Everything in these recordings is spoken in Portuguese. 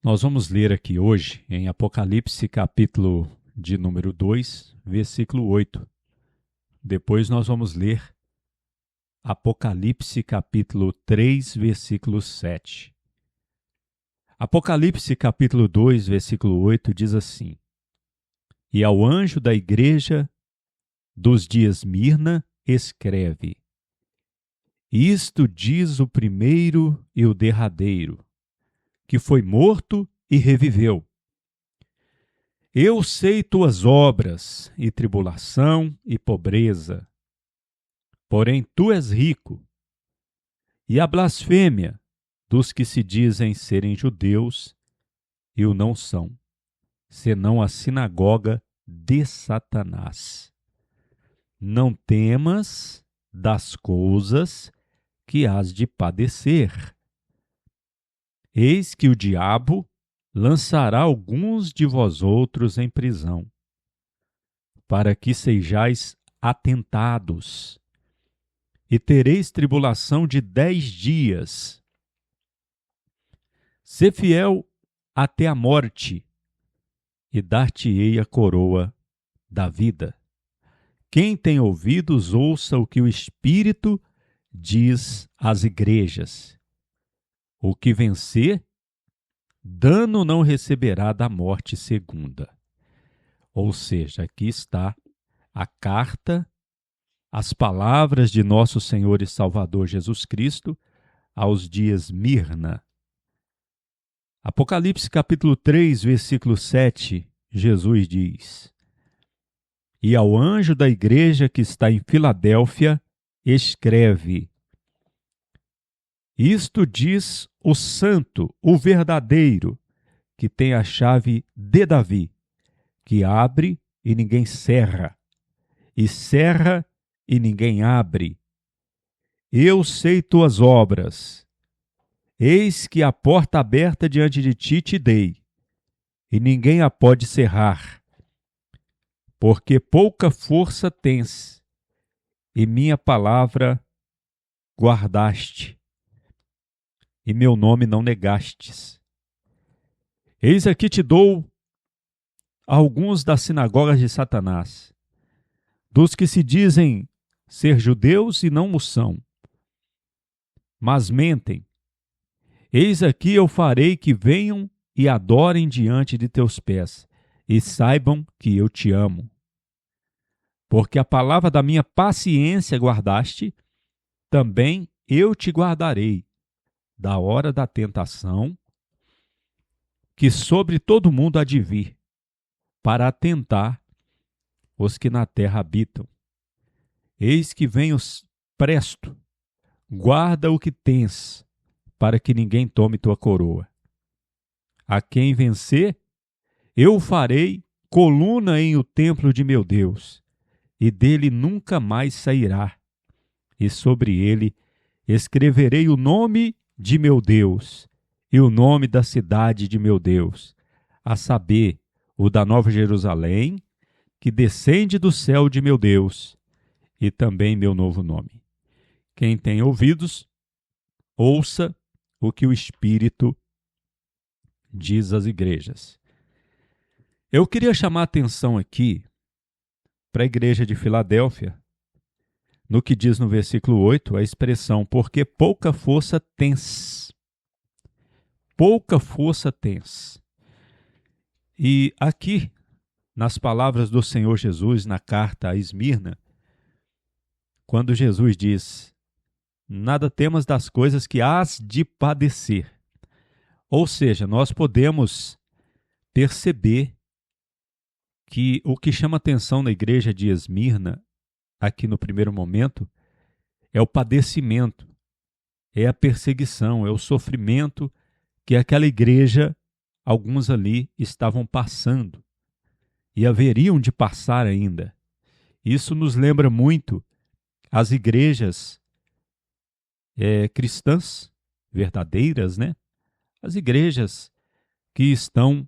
Nós vamos ler aqui hoje em Apocalipse, capítulo de número 2, versículo 8. Depois nós vamos ler Apocalipse, capítulo 3, versículo 7. Apocalipse, capítulo 2, versículo 8 diz assim: E ao anjo da igreja dos de Esmirna escreve: Isto diz o primeiro e o derradeiro, que foi morto e reviveu. Eu sei tuas obras, e tribulação e pobreza, porém tu és rico, e a blasfêmia dos que se dizem serem judeus e o não são, senão a sinagoga de Satanás. Não temas das coisas que hás de padecer. Eis que o diabo lançará alguns de vós outros em prisão, para que sejais atentados, e tereis tribulação de 10 dias. Sê fiel até a morte, e dar-te-ei a coroa da vida. Quem tem ouvidos, ouça o que o Espírito diz às igrejas. O que vencer, dano não receberá da morte segunda. Ou seja, aqui está a carta, as palavras de nosso Senhor e Salvador Jesus Cristo aos de Esmirna. Apocalipse capítulo 3, versículo 7, Jesus diz: E ao anjo da igreja que está em Filadélfia, escreve: Isto diz o santo, o verdadeiro, que tem a chave de Davi, que abre e ninguém cerra, e cerra e ninguém abre. Eu sei tuas obras. Eis que a porta aberta diante de ti te dei, e ninguém a pode cerrar. Porque pouca força tens, e minha palavra guardaste, e meu nome não negastes. Eis aqui te dou alguns das sinagogas de Satanás, dos que se dizem ser judeus e não o são, mas mentem. Eis aqui eu farei que venham e adorem diante de teus pés, e saibam que eu te amo. Porque a palavra da minha paciência guardaste, também eu te guardarei da hora da tentação, que sobre todo mundo há de vir, para atentar os que na terra habitam. Eis que venho presto, guarda o que tens, para que ninguém tome tua coroa. A quem vencer, eu farei coluna em o templo de meu Deus, e dele nunca mais sairá. E sobre ele escreverei o nome de meu Deus, e o nome da cidade de meu Deus, a saber, o da Nova Jerusalém, que descende do céu de meu Deus, e também meu novo nome. Quem tem ouvidos, ouça o que o Espírito diz às igrejas. Eu queria chamar a atenção aqui para a igreja de Filadélfia, no que diz no versículo 8, a expressão, porque pouca força tens. Pouca força tens. E aqui, nas palavras do Senhor Jesus, na carta a Esmirna, quando Jesus diz, nada temas das coisas que hás de padecer. Ou seja, nós podemos perceber que o que chama atenção na igreja de Esmirna, aqui no primeiro momento, é o padecimento, é a perseguição, é o sofrimento que aquela igreja, alguns ali, estavam passando e haveriam de passar ainda. Isso nos lembra muito as igrejas cristãs, verdadeiras, né? As igrejas que estão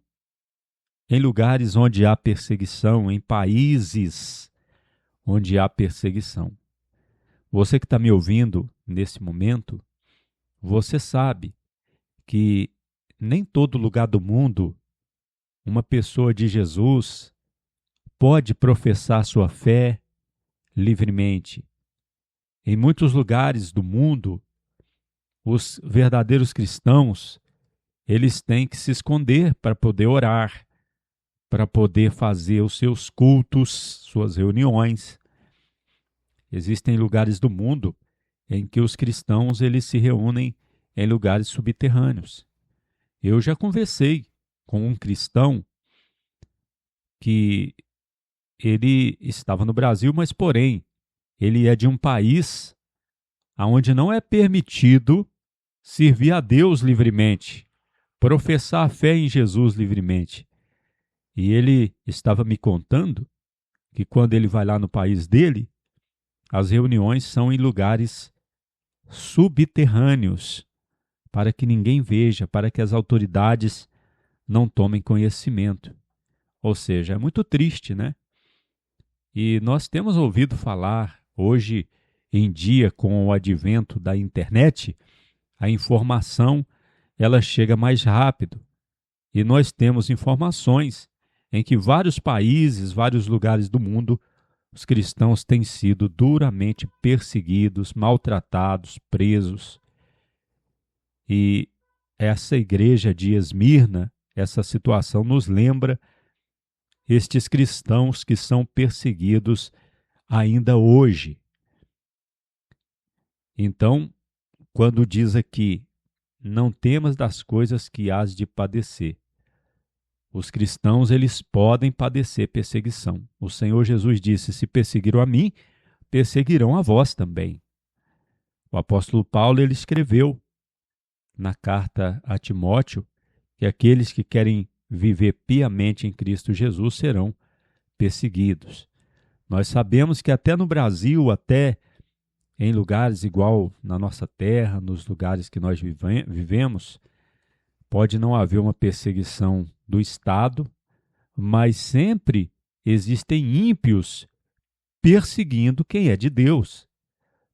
em lugares onde há perseguição, em países onde há perseguição. Você que está me ouvindo nesse momento, você sabe que nem todo lugar do mundo uma pessoa de Jesus pode professar sua fé livremente. Em muitos lugares do mundo, os verdadeiros cristãos, eles têm que se esconder para poder orar, para poder fazer os seus cultos, suas reuniões. Existem lugares do mundo em que os cristãos eles se reúnem em lugares subterrâneos. Eu já conversei com um cristão que ele estava no Brasil, mas porém ele é de um país onde não é permitido servir a Deus livremente, professar a fé em Jesus livremente. E ele estava me contando que quando ele vai lá no país dele, as reuniões são em lugares subterrâneos, para que ninguém veja, para que as autoridades não tomem conhecimento. Ou seja, é muito triste, né? E nós temos ouvido falar, hoje em dia, com o advento da internet, a informação ela chega mais rápido. E nós temos informações em que vários países, vários lugares do mundo, os cristãos têm sido duramente perseguidos, maltratados, presos. E essa igreja de Esmirna, essa situação nos lembra estes cristãos que são perseguidos ainda hoje. Então, quando diz aqui, não temas das coisas que hás de padecer. Os cristãos, eles podem padecer perseguição. O Senhor Jesus disse, se perseguiram a mim, perseguirão a vós também. O apóstolo Paulo, ele escreveu na carta a Timóteo que aqueles que querem viver piamente em Cristo Jesus serão perseguidos. Nós sabemos que até no Brasil, até em lugares igual na nossa terra, nos lugares que nós vivemos, pode não haver uma perseguição do Estado, mas sempre existem ímpios perseguindo quem é de Deus,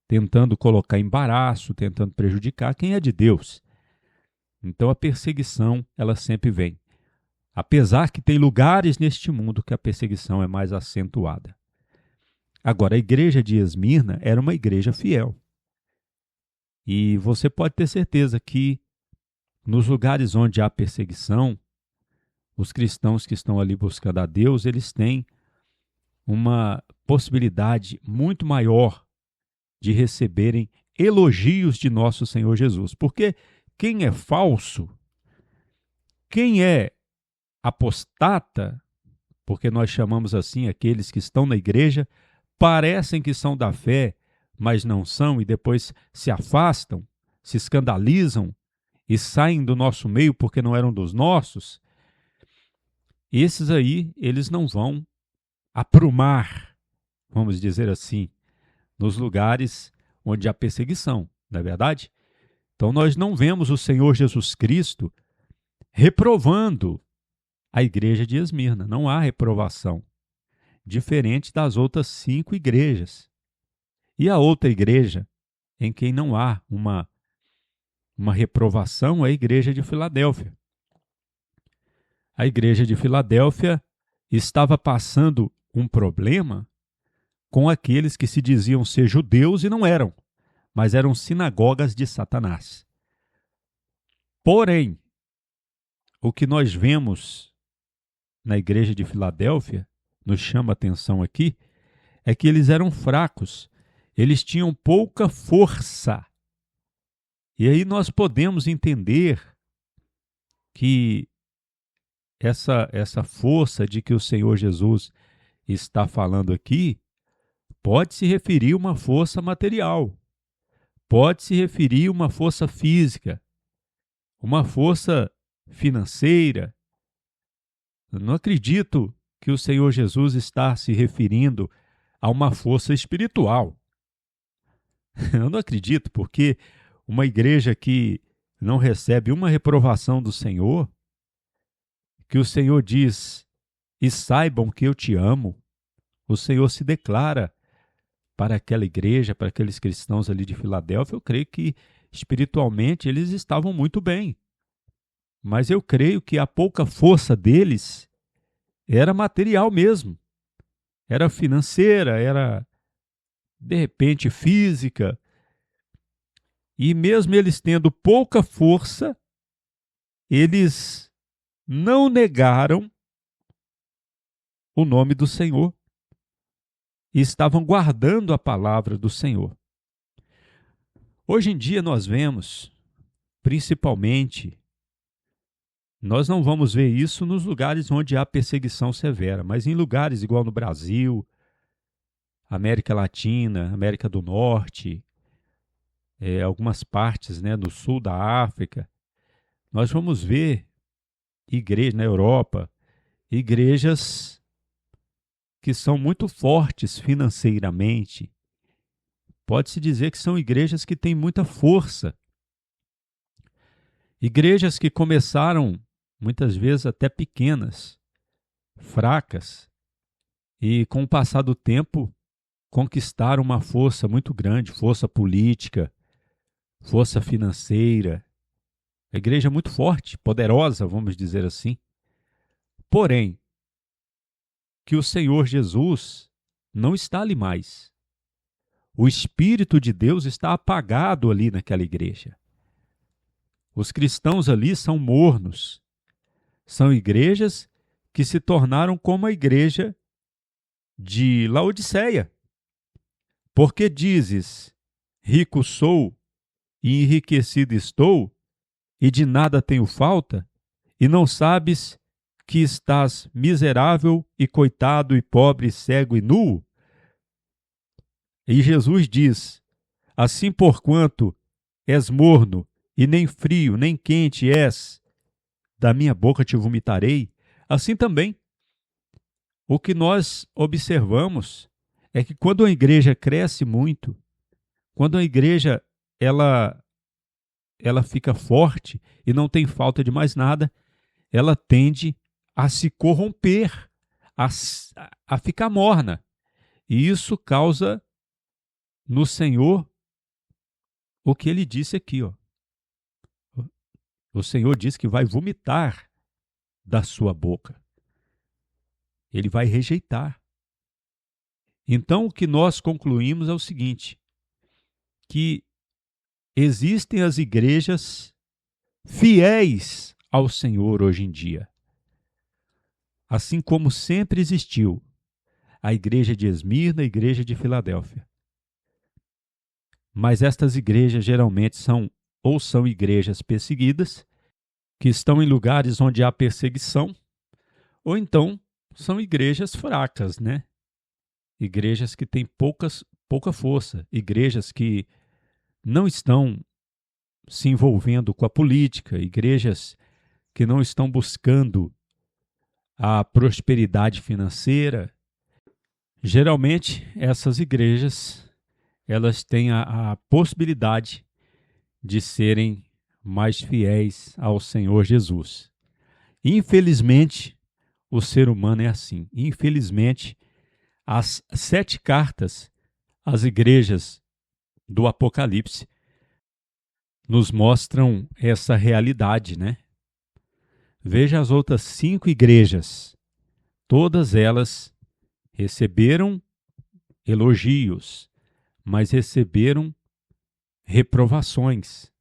tentando colocar embaraço, tentando prejudicar quem é de Deus. Então a perseguição, ela sempre vem. Apesar que tem lugares neste mundo que a perseguição é mais acentuada. Agora, a igreja de Esmirna era uma igreja fiel. E você pode ter certeza que nos lugares onde há perseguição, os cristãos que estão ali buscando a Deus, eles têm uma possibilidade muito maior de receberem elogios de nosso Senhor Jesus. Porque quem é falso, quem é apostata, porque nós chamamos assim aqueles que estão na igreja, parecem que são da fé, mas não são, e depois se afastam, se escandalizam e saem do nosso meio porque não eram dos nossos, esses aí, eles não vão aprumar, vamos dizer assim, nos lugares onde há perseguição, não é verdade? Então nós não vemos o Senhor Jesus Cristo reprovando a igreja de Esmirna, não há reprovação, diferente das outras 5 igrejas. E a outra igreja em quem não há uma reprovação é a igreja de Filadélfia. A igreja de Filadélfia estava passando um problema com aqueles que se diziam ser judeus e não eram, mas eram sinagogas de Satanás. Porém, o que nós vemos na igreja de Filadélfia, nos chama a atenção aqui, é que eles eram fracos, eles tinham pouca força. E aí nós podemos entender que essa força de que o Senhor Jesus está falando aqui pode se referir a uma força material, pode se referir a uma força física, uma força financeira. Eu não acredito que o Senhor Jesus está se referindo a uma força espiritual. Eu não acredito, porque uma igreja que não recebe uma reprovação do Senhor, que o Senhor diz, e saibam que eu te amo, o Senhor se declara para aquela igreja, para aqueles cristãos ali de Filadélfia, eu creio que espiritualmente eles estavam muito bem. mas eu creio que a pouca força deles era material mesmo, era financeira, era de repente física, e mesmo eles tendo pouca força, eles não negaram o nome do Senhor e estavam guardando a palavra do Senhor. Hoje em dia nós vemos, principalmente, nós não vamos ver isso nos lugares onde há perseguição severa, mas em lugares igual no Brasil, América Latina, América do Norte, algumas partes, né, no sul da África, nós vamos ver igrejas na Europa, igrejas que são muito fortes financeiramente. Pode-se dizer que são igrejas que têm muita força. Igrejas que começaram, muitas vezes, até pequenas, fracas, e com o passar do tempo conquistaram uma força muito grande, força política, força financeira. A igreja é muito forte, poderosa, vamos dizer assim. Porém, que o Senhor Jesus não está ali mais. O Espírito de Deus está apagado ali naquela igreja. Os cristãos ali são mornos. São igrejas que se tornaram como a igreja de Laodiceia. Porque dizes, rico sou e enriquecido estou, e de nada tenho falta, e não sabes que estás miserável e coitado e pobre, cego e nu? E Jesus diz, assim porquanto és morno, e nem frio, nem quente és, da minha boca te vomitarei, assim também. O que nós observamos é que quando a igreja cresce muito, quando a igreja ela fica forte e não tem falta de mais nada, ela tende a se corromper, a ficar morna. E isso causa no Senhor o que ele disse aqui, ó. O Senhor diz que vai vomitar da sua boca. Ele vai rejeitar. Então, o que nós concluímos é o seguinte, que existem as igrejas fiéis ao Senhor hoje em dia. Assim como sempre existiu a igreja de Esmirna, a igreja de Filadélfia. Mas estas igrejas geralmente são igrejas perseguidas, que estão em lugares onde há perseguição, ou então são igrejas fracas, né? Igrejas que têm pouca força, igrejas que não estão se envolvendo com a política, igrejas que não estão buscando a prosperidade financeira. Geralmente, essas igrejas, elas têm a possibilidade de serem mais fiéis ao Senhor Jesus. Infelizmente, o ser humano é assim. Infelizmente, as 7 cartas às igrejas do Apocalipse nos mostram essa realidade, né? Veja as outras 5 igrejas. Todas elas receberam elogios, mas receberam reprovações.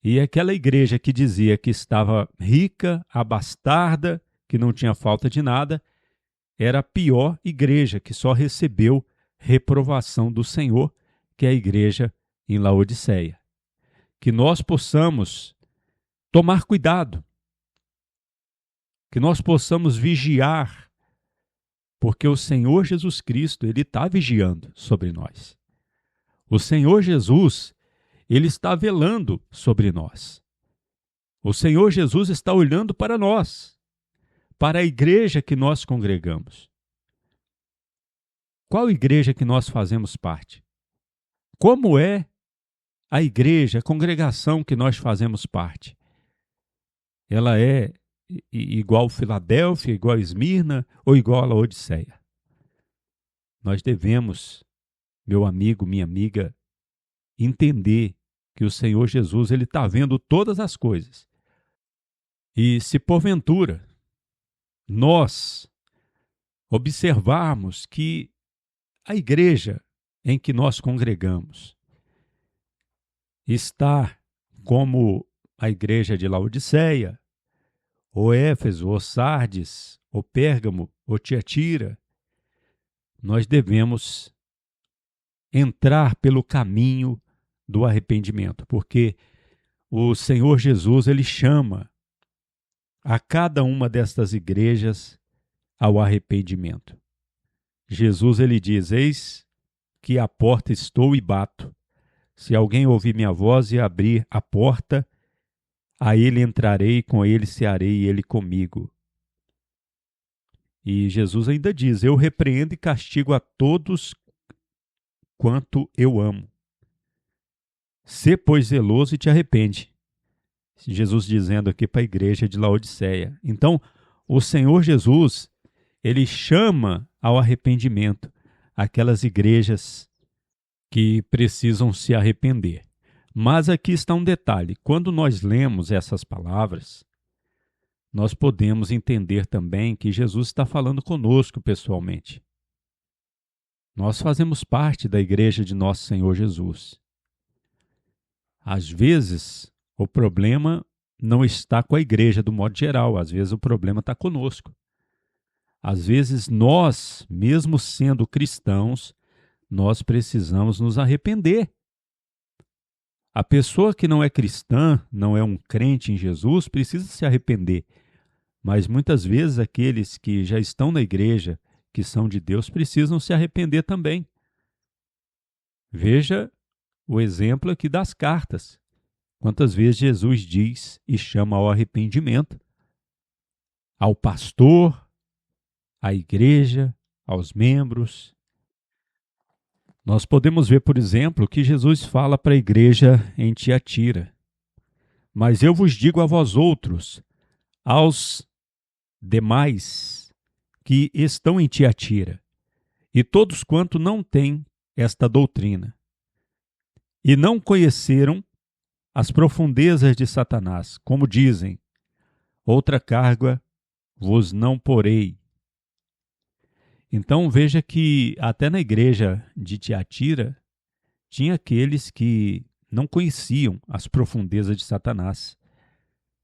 E aquela igreja que dizia que estava rica, abastarda, que não tinha falta de nada, era a pior igreja, que só recebeu reprovação do Senhor, que é a igreja em Laodiceia. Que nós possamos tomar cuidado, que nós possamos vigiar, porque o Senhor Jesus Cristo, ele está vigiando sobre nós. O Senhor Jesus, ele está velando sobre nós. O Senhor Jesus está olhando para nós, para a igreja que nós congregamos. Qual igreja que nós fazemos parte? Como é a igreja, a congregação que nós fazemos parte? Ela é igual Filadélfia, igual Esmirna ou igual a Laodiceia? Nós devemos, meu amigo, minha amiga, entender que o Senhor Jesus ele está vendo todas as coisas. E se porventura nós observarmos que a igreja em que nós congregamos está como a igreja de Laodiceia, ou Éfeso, ou Sardes, ou Pérgamo, ou Tiatira, nós devemos entrar pelo caminho do arrependimento, porque o Senhor Jesus, ele chama a cada uma destas igrejas ao arrependimento. Jesus, ele diz: eis que à porta estou e bato. Se alguém ouvir minha voz e abrir a porta, a ele entrarei, com ele cearei e ele comigo. E Jesus ainda diz: eu repreendo e castigo a todos quanto eu amo. Sê, pois, zeloso e te arrepende. Jesus dizendo aqui para a igreja de Laodiceia. Então, o Senhor Jesus, ele chama ao arrependimento aquelas igrejas que precisam se arrepender. Mas aqui está um detalhe: quando nós lemos essas palavras, nós podemos entender também que Jesus está falando conosco pessoalmente. Nós fazemos parte da igreja de nosso Senhor Jesus. Às vezes, o problema não está com a igreja do modo geral, às vezes o problema está conosco. Às vezes nós, mesmo sendo cristãos, nós precisamos nos arrepender. A pessoa que não é cristã, não é um crente em Jesus, precisa se arrepender. Mas muitas vezes aqueles que já estão na igreja, que são de Deus, precisam se arrepender também. Veja o exemplo aqui das cartas. Quantas vezes Jesus diz e chama ao arrependimento ao pastor, à igreja, aos membros. Nós podemos ver, por exemplo, que Jesus fala para a igreja em Tiatira: mas eu vos digo a vós outros, aos demais que estão em Tiatira, e todos quanto não têm esta doutrina, e não conheceram as profundezas de Satanás, como dizem: outra carga vos não porei. Então veja que até na igreja de Tiatira tinha aqueles que não conheciam as profundezas de Satanás,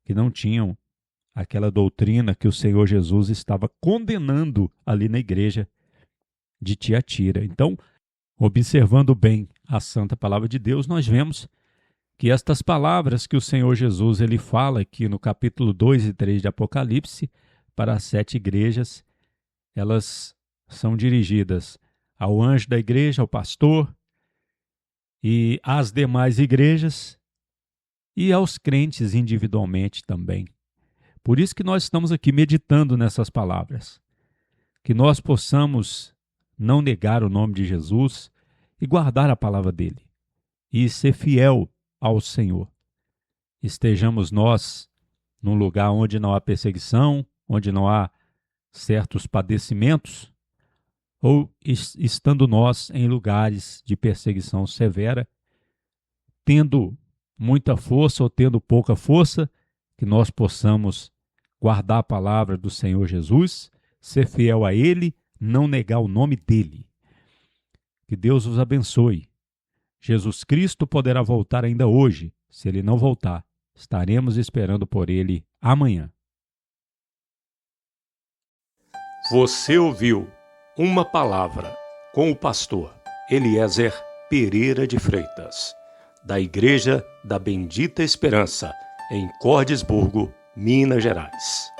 que não tinham aquela doutrina que o Senhor Jesus estava condenando ali na igreja de Tiatira. Então, observando bem a santa palavra de Deus, nós vemos que estas palavras que o Senhor Jesus ele fala aqui no capítulo 2 e 3 de Apocalipse para as 7 igrejas, elas são dirigidas ao anjo da igreja, ao pastor, e às demais igrejas, e aos crentes individualmente também. Por isso que nós estamos aqui meditando nessas palavras, que nós possamos não negar o nome de Jesus e guardar a palavra dele, e ser fiel ao Senhor. Estejamos nós num lugar onde não há perseguição, onde não há certos padecimentos, ou estando nós em lugares de perseguição severa, tendo muita força ou tendo pouca força, que nós possamos guardar a palavra do Senhor Jesus, ser fiel a Ele, não negar o nome dEle. Que Deus os abençoe. Jesus Cristo poderá voltar ainda hoje. Se Ele não voltar, estaremos esperando por Ele amanhã. Você ouviu Uma Palavra com o pastor Eliezer Pereira de Freitas, da Igreja da Bendita Esperança, em Cordisburgo, Minas Gerais.